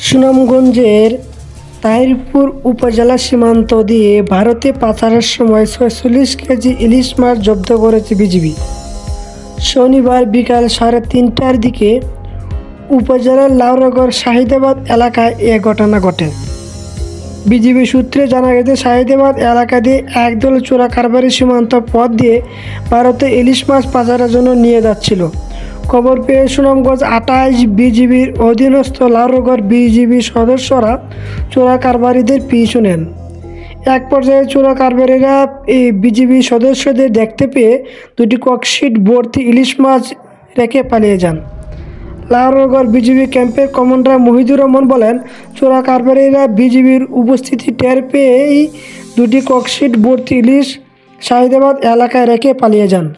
সুনামগঞ্জের তাহিরপুর উপজেলা সীমান্ত দিয়ে ভারতে পাচারের সময় ৪৬ কেজি ইলিশ মাছ জব্দ করেছে বিজিবি। শনিবার বিকাল ৩:৩০টার দিকে উপজেলার লাউড়াগড় শাহিদাবাদ এলাকায় এ ঘটনা ঘটে। বিজিবি সূত্রে জানা গেছে, শাহিদাবাদ এলাকা দিয়ে একদল চোরা কারবারি সীমান্ত পথ দিয়ে ভারতে ইলিশ মাছ পাচারের জন্য নিয়ে যাচ্ছিল। খবর পেয়ে সুনামগঞ্জ ২৮ বিজিবির অধীনস্থ লাউড়াগড় বিজিবি সদস্যরা চোরা কারবারিদের পিছু নেন। এক পর্যায়ে চোরা কারবারিরা এই বিজিবি সদস্যদের দেখতে পেয়ে দুটি ককশিট ভর্তি ইলিশ মাছ রেখে পালিয়ে যান। লাউড়াগড় বিজিবি ক্যাম্পের কমান্ডার মহিদুর রহমান বলেন, চোরা কারবারিরা বিজিবির উপস্থিতি টের পেয়েই দুটি ককশিট ভর্তি ইলিশ শাহিদাবাদ এলাকায় রেখে পালিয়ে যান।